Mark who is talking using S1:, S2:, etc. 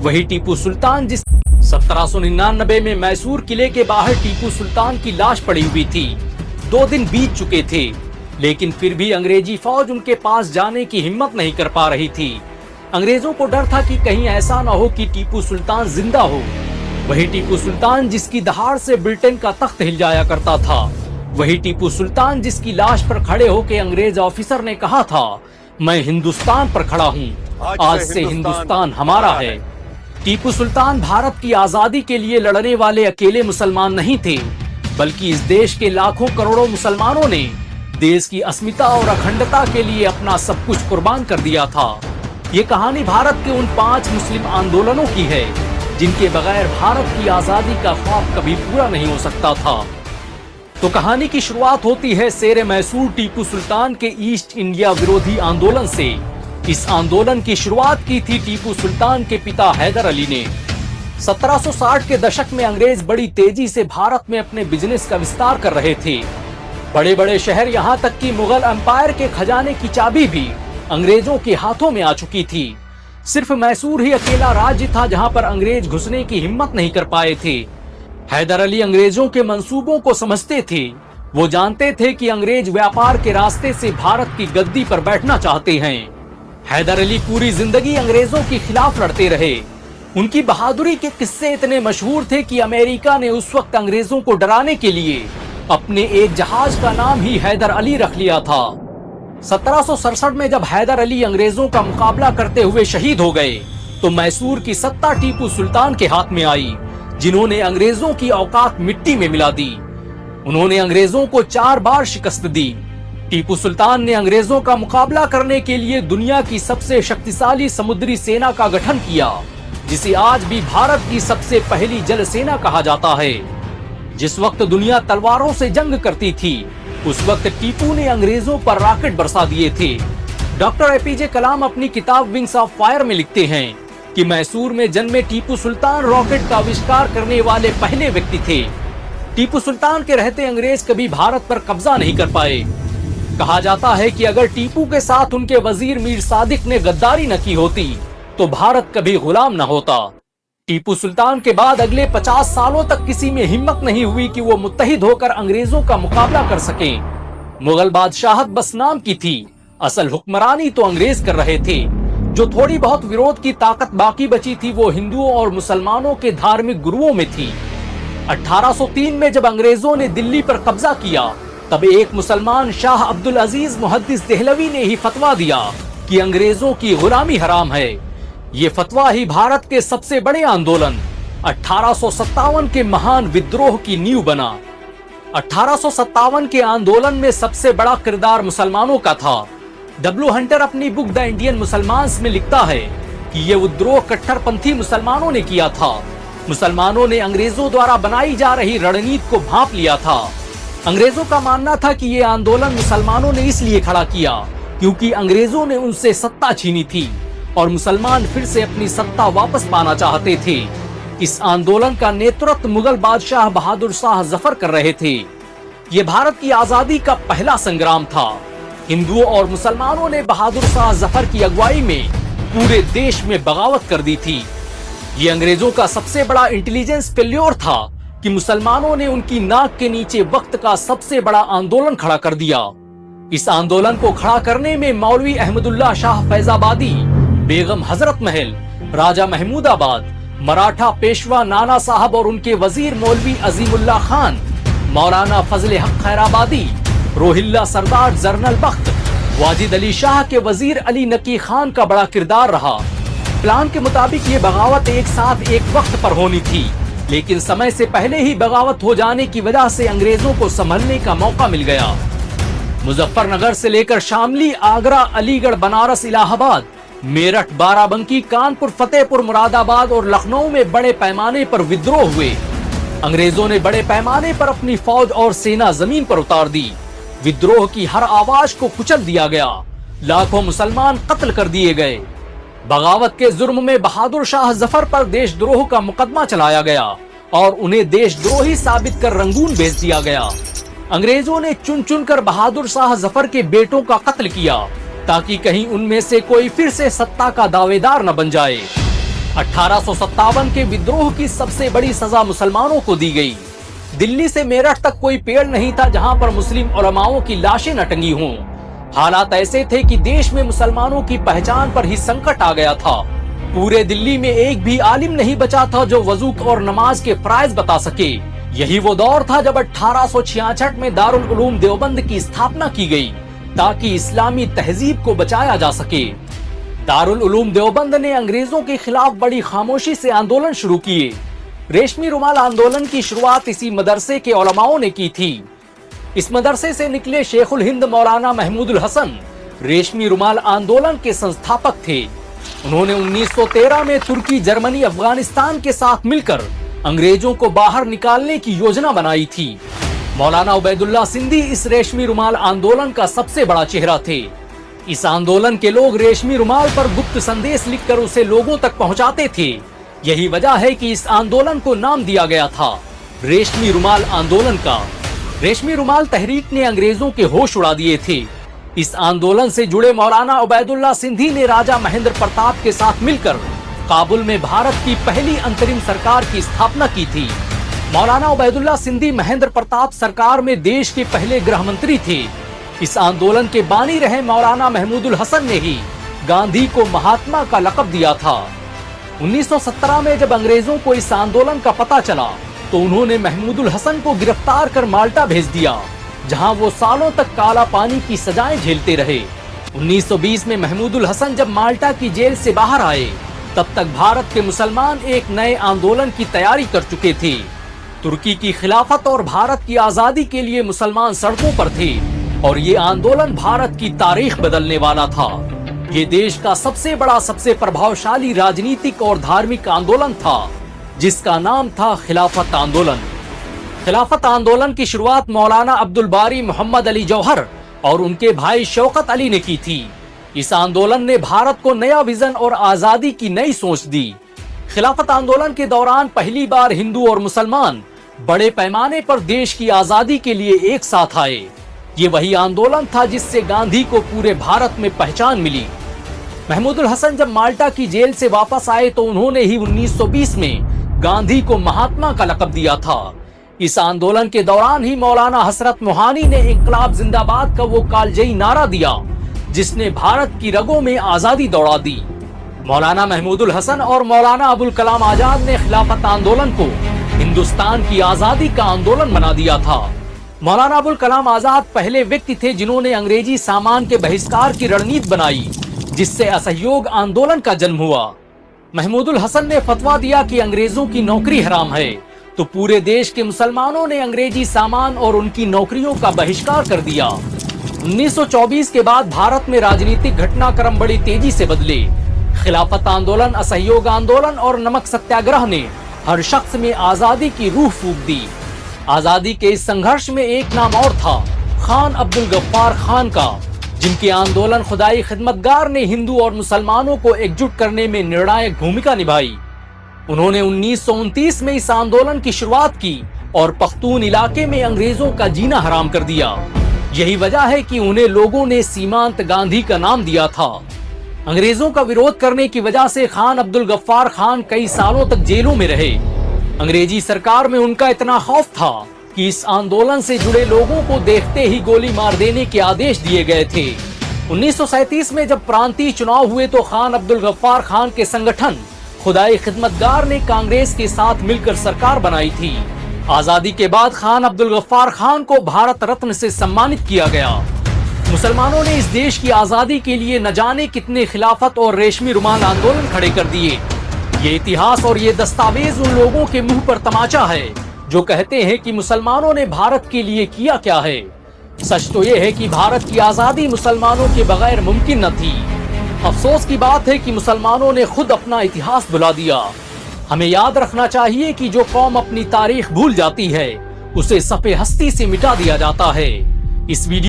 S1: वही टीपू सुल्तान जिस 1799 में मैसूर किले के बाहर टीपू सुल्तान की लाश पड़ी हुई थी। 2 दिन बीत चुके थे, लेकिन फिर भी अंग्रेजी फौज उनके पास जाने की हिम्मत नहीं कर पा रही थी। अंग्रेजों को डर था कि कहीं ऐसा न हो कि टीपू सुल्तान जिंदा हो। वही टीपू सुल्तान जिसकी दहाड़ से ब्रिटेन का तख्त हिल जाया करता था, वही टीपू सुल्तान जिसकी लाश पर खड़े होकर अंग्रेज ऑफिसर ने कहा था, मैं हिंदुस्तान पर खड़ा हूँ, आज से हिंदुस्तान हमारा है। टीपू सुल्तान भारत की आजादी के लिए लड़ने वाले अकेले मुसलमान नहीं थे, बल्कि इस देश के लाखों करोड़ों मुसलमानों ने देश की अस्मिता और अखंडता के लिए अपना सब कुछ कुर्बान कर दिया था। ये कहानी भारत के उन 5 मुस्लिम आंदोलनों की है जिनके बगैर भारत की आजादी का ख्वाब कभी पूरा नहीं हो सकता था। तो कहानी की शुरुआत होती है शेर मैसूर टीपू सुल्तान के ईस्ट इंडिया विरोधी आंदोलन से। इस आंदोलन की शुरुआत की थी टीपू सुल्तान के पिता हैदर अली ने। 1760 के दशक में अंग्रेज बड़ी तेजी से भारत में अपने बिजनेस का विस्तार कर रहे थे। बड़े बड़े शहर, यहाँ तक कि मुगल एम्पायर के खजाने की चाबी भी अंग्रेजों के हाथों में आ चुकी थी। सिर्फ मैसूर ही अकेला राज्य था जहाँ पर अंग्रेज घुसने की हिम्मत नहीं कर पाए थे। हैदर अली अंग्रेजों के मंसूबों को समझते थे। वो जानते थे कि अंग्रेज व्यापार के रास्ते से भारत की गद्दी पर बैठना चाहते हैं। हैदर अली पूरी जिंदगी अंग्रेजों के खिलाफ लड़ते रहे। उनकी बहादुरी के किस्से इतने मशहूर थे कि अमेरिका ने उस वक्त अंग्रेजों को डराने के लिए अपने एक जहाज का नाम ही हैदर अली रख लिया था। 1767 में जब हैदर अली अंग्रेजों का मुकाबला करते हुए शहीद हो गए, तो मैसूर की सत्ता टीपू सुल्तान के हाथ में आई, जिन्होंने अंग्रेजों की औकात मिट्टी में मिला दी। उन्होंने अंग्रेजों को 4 बार शिकस्त दी। टीपू सुल्तान ने अंग्रेजों का मुकाबला करने के लिए दुनिया की सबसे शक्तिशाली समुद्री सेना का गठन किया, जिसे आज भी भारत की सबसे पहली जल सेना कहा जाता है। जिस वक्त दुनिया तलवारों से जंग करती थी, उस वक्त टीपू ने अंग्रेजों पर रॉकेट बरसा दिए थे। डॉक्टर एपीजे कलाम अपनी किताब विंग्स ऑफ फायर में लिखते हैं कि मैसूर में जन्मे टीपू सुल्तान रॉकेट का आविष्कार करने वाले पहले व्यक्ति थे। टीपू सुल्तान के रहते अंग्रेज कभी भारत पर कब्जा नहीं कर पाए। कहा जाता है कि अगर टीपू के साथ उनके वजीर मीर सादिक ने गद्दारी न की होती, तो भारत कभी गुलाम न होता। टीपू सुल्तान के बाद अगले 50 सालों तक किसी में हिम्मत नहीं हुई कि वो मुत्तहिद होकर अंग्रेजों का मुकाबला कर सकें। मुगल बादशाहत बस नाम की थी, असल हुक्मरानी तो अंग्रेज कर रहे थे। जो थोड़ी बहुत विरोध की ताकत बाकी बची थी, वो हिंदुओं और मुसलमानों के धार्मिक गुरुओं में थी। 1803 में जब अंग्रेजों ने दिल्ली पर कब्जा किया, तब एक मुसलमान शाह अब्दुल अजीज मुहद्दिस देहलवी ने ही फतवा दिया कि अंग्रेजों की गुलामी हराम है। ये फतवा ही भारत के सबसे बड़े आंदोलन 1857 के महान विद्रोह की नींव बना। 1857 के आंदोलन में सबसे बड़ा किरदार मुसलमानों का था। डब्ल्यू हंटर अपनी बुक द इंडियन मुसलमान्स में लिखता है कि ये विद्रोह कट्टरपंथी मुसलमानों ने किया था। मुसलमानों ने अंग्रेजों द्वारा बनाई जा रही रणनीति को भांप लिया था। अंग्रेजों का मानना था कि ये आंदोलन मुसलमानों ने इसलिए खड़ा किया क्योंकि अंग्रेजों ने उनसे सत्ता छीनी थी और मुसलमान फिर से अपनी सत्ता वापस पाना चाहते थे। इस आंदोलन का नेतृत्व मुगल बादशाह बहादुर शाह जफर कर रहे थे। ये भारत की आजादी का पहला संग्राम था। हिंदुओं और मुसलमानों ने बहादुर शाह जफर की अगुवाई में पूरे देश में बगावत कर दी थी। ये अंग्रेजों का सबसे बड़ा इंटेलिजेंस फेल्योर था कि मुसलमानों ने उनकी नाक के नीचे वक्त का सबसे बड़ा आंदोलन खड़ा कर दिया। इस आंदोलन को खड़ा करने में मौलवी अहमदुल्ला शाह फैजाबादी, बेगम हजरत महल, राजा महमूदाबाद, मराठा पेशवा नाना साहब और उनके वजीर मौलवी अजीमुल्ला खान, मौलाना फजले हक खैराबादी, रोहिल्ला सरदार जरनल बख्त, वाजिद अली शाह के वजीर अली नकी खान का बड़ा किरदार रहा। प्लान के मुताबिक ये बगावत एक साथ एक वक्त पर होनी थी, लेकिन समय से पहले ही बगावत हो जाने की वजह से अंग्रेजों को संभलने का मौका मिल गया। मुजफ्फरनगर से लेकर शामली, आगरा, अलीगढ़, बनारस, इलाहाबाद, मेरठ, बाराबंकी, कानपुर, फतेहपुर, मुरादाबाद और लखनऊ में बड़े पैमाने पर विद्रोह हुए। अंग्रेजों ने बड़े पैमाने पर अपनी फौज और सेना जमीन पर उतार दी। विद्रोह की हर आवाज को कुचल दिया गया। लाखों मुसलमान कत्ल कर दिए गए। बगावत के जुर्म में बहादुर शाह जफर पर देशद्रोह का मुकदमा चलाया गया और उन्हें देशद्रोही साबित कर रंगून भेज दिया गया। अंग्रेजों ने चुन चुन कर बहादुर शाह जफर के बेटों का कत्ल किया ताकि कहीं उनमें से कोई फिर से सत्ता का दावेदार न बन जाए। 1857 के विद्रोह की सबसे बड़ी सजा मुसलमानों को दी गई। दिल्ली से मेरठ तक कोई पेड़ नहीं था जहां पर मुस्लिम उलमाओं की लाशें न टंगी हों। हालात ऐसे थे कि देश में मुसलमानों की पहचान पर ही संकट आ गया था। पूरे दिल्ली में एक भी आलिम नहीं बचा था जो वजू और नमाज के फराइज बता सके। यही वो दौर था जब 1866 में दारुल उलूम देवबंद की स्थापना की गई ताकि इस्लामी तहजीब को बचाया जा सके। दारुल उलूम देवबंद ने अंग्रेजों के खिलाफ बड़ी खामोशी से आंदोलन शुरू किए। रेशमी रुमाल आंदोलन की शुरुआत इसी मदरसे के उलमाओं ने की थी। इस मदरसे से निकले शेखुल हिंद मौलाना महमूदुल हसन रेशमी रुमाल आंदोलन के संस्थापक थे। उन्होंने 1913 में तुर्की, जर्मनी, अफगानिस्तान के साथ मिलकर अंग्रेजों को बाहर निकालने की योजना बनाई थी। मौलाना उबैदुल्ला सिंधी इस रेशमी रुमाल आंदोलन का सबसे बड़ा चेहरा थे। इस आंदोलन के लोग रेशमी रुमाल पर गुप्त संदेश लिखकर उसे लोगों तक पहुंचाते थे। यही वजह है कि इस आंदोलन को नाम दिया गया था रेशमी रुमाल आंदोलन का। रेशमी रुमाल तहरीक ने अंग्रेजों के होश उड़ा दिए थे। इस आंदोलन से जुड़े मौलाना उबैदुल्ला सिंधी ने राजा महेंद्र प्रताप के साथ मिलकर काबुल में भारत की पहली अंतरिम सरकार की स्थापना की थी। मौलाना उबैदुल्ला सिंधी महेंद्र प्रताप सरकार में देश के पहले गृह मंत्री थे। इस आंदोलन के बानी रहे मौलाना महमूदुल हसन ने ही गांधी को महात्मा का लक़ब दिया था। 1917 में जब अंग्रेजों को इस आंदोलन का पता चला तो उन्होंने महमूदुल हसन को गिरफ्तार कर माल्टा भेज दिया, जहां वो सालों तक काला पानी की सजाएं झेलते रहे। 1920 में महमूदुल हसन जब माल्टा की जेल से बाहर आए तब तक भारत के मुसलमान एक नए आंदोलन की तैयारी कर चुके थे। तुर्की की खिलाफत और भारत की आजादी के लिए मुसलमान सड़कों पर थे और ये आंदोलन भारत की तारीख बदलने वाला था। ये देश का सबसे बड़ा, सबसे प्रभावशाली राजनीतिक और धार्मिक आंदोलन था जिसका नाम था खिलाफत आंदोलन। खिलाफत आंदोलन की शुरुआत मौलाना अब्दुल बारी मोहम्मद अली जौहर और उनके भाई शौकत अली ने की थी। इस आंदोलन ने भारत को नया विजन और आजादी की नई सोच दी। खिलाफत आंदोलन के दौरान पहली बार हिंदू और मुसलमान बड़े पैमाने पर देश की आजादी के लिए एक साथ आए। ये वही आंदोलन था जिससे गांधी को पूरे भारत में पहचान मिली। महमूदुल हसन जब माल्टा की जेल से वापस आए तो उन्होंने ही 1920 में गांधी को महात्मा का लक़ब दिया था। इस आंदोलन के दौरान ही मौलाना हसरत मोहानी ने इंकलाब जिंदाबाद का वो कालजयी नारा दिया जिसने भारत की रगों में आजादी दौड़ा दी। मौलाना महमूदुल हसन और मौलाना अबुल कलाम आजाद ने खिलाफत आंदोलन को हिंदुस्तान की आजादी का आंदोलन बना दिया था। मौलाना अबुल कलाम आजाद पहले व्यक्ति थे जिन्होंने अंग्रेजी सामान के बहिष्कार की रणनीति बनाई जिससे असहयोग आंदोलन का जन्म हुआ। महमूदुल हसन ने फतवा दिया कि अंग्रेजों की नौकरी हराम है, तो पूरे देश के मुसलमानों ने अंग्रेजी सामान और उनकी नौकरियों का बहिष्कार कर दिया। 1924 के बाद भारत में राजनीतिक घटनाक्रम बड़ी तेजी से बदले। खिलाफत आंदोलन, असहयोग आंदोलन और नमक सत्याग्रह ने हर शख्स में आजादी की रूह फूंक दी। आजादी के इस संघर्ष में एक नाम और था, खान अब्दुल गफ्फार खान का, जिनके आंदोलन खुदाई खिदमतगार ने हिंदू और मुसलमानों को एकजुट करने में निर्णायक भूमिका निभाई। उन्होंने 1929 में इस आंदोलन की शुरुआत की और पख्तून इलाके में अंग्रेजों का जीना हराम कर दिया। यही वजह है कि उन्हें लोगों ने सीमांत गांधी का नाम दिया था। अंग्रेजों का विरोध करने की वजह से खान अब्दुल गफ्फार खान कई सालों तक जेलों में रहे। अंग्रेजी सरकार में उनका इतना खौफ था कि इस आंदोलन से जुड़े लोगों को देखते ही गोली मार देने के आदेश दिए गए थे। 1937 में जब प्रांतीय चुनाव हुए तो खान अब्दुल गफ्फार खान के संगठन खुदाई खिदमतगार ने कांग्रेस के साथ मिलकर सरकार बनाई थी। आजादी के बाद खान अब्दुल गफ्फार खान को भारत रत्न से सम्मानित किया गया। मुसलमानों ने इस देश की आजादी के लिए न जाने कितने खिलाफत और रेशमी रुमाल आंदोलन खड़े कर दिए। ये इतिहास और ये दस्तावेज उन लोगों के मुंह पर तमाचा है जो कहते हैं कि मुसलमानों ने भारत के लिए किया क्या है। सच तो ये है कि भारत की आजादी मुसलमानों के बगैर मुमकिन न थी। अफसोस की बात है कि मुसलमानों ने खुद अपना इतिहास भुला दिया। हमें याद रखना चाहिए कि जो कौम अपनी तारीख भूल जाती है उसे सफ़े हस्ती से मिटा दिया जाता है। इस वीडियो